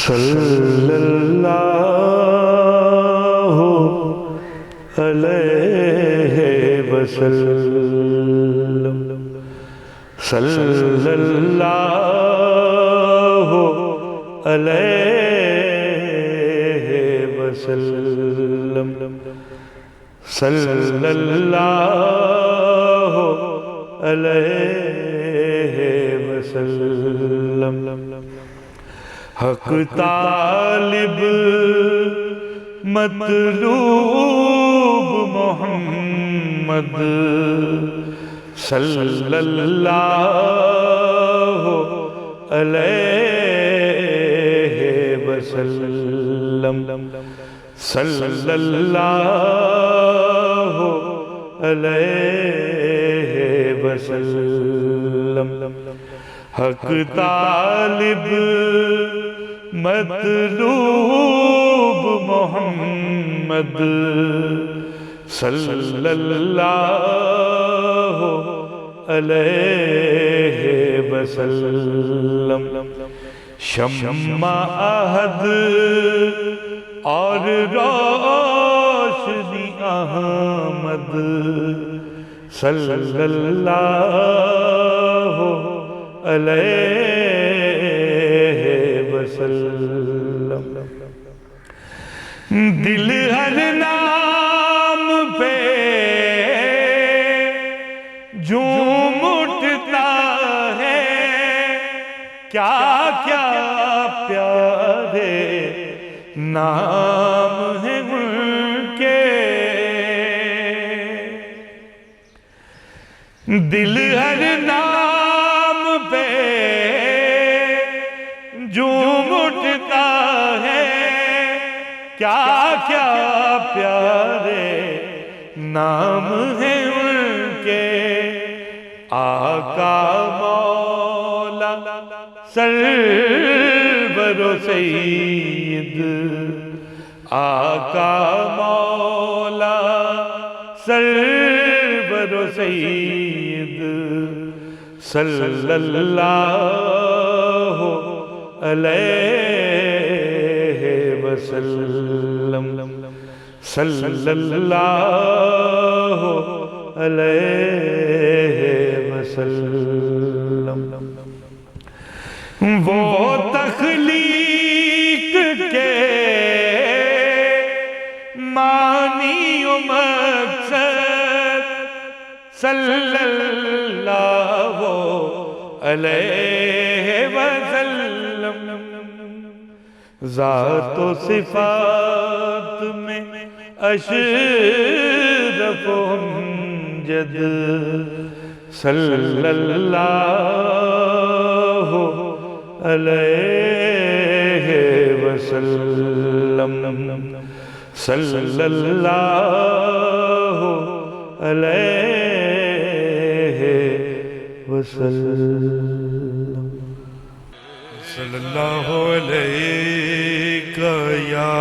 صلی اللہ علیہ وسلم، صلی اللہ علیہ وسلم، صلی اللہ علیہ وسلم۔ حق طالب مطلوب محمد صلی اللہ علیہ وسلم، صلی اللہ علیہ وسلم۔ حق طالب مطلوب محمد صلی اللہ علیہ وسلم۔ شمع احد اور روشنی احمد صلی اللہ علیہ وسلم۔ دل ہر نام پہ جھوم اٹھتا ہے، کیا کیا پیارے نام ہیں ان کے۔ دل ہر نام پہ جھوم اٹھتا ہے، کیا کیا پیارے نام ہیں ان کے۔ آقا مولا سرور و سید، آقا مولا سرور و سید صلی اللہ علیہ وسلم، صلی اللہ علیہ وسلم۔ وہ تخلیق کے معنی و مقصد صلی اللہ علیہ وسلم۔ ذات و صفات میں اشرف و امجد صلی اللہ علیہ وسلم، صلی اللہ علیہ وسلم۔ صلی اللہ علیہ یا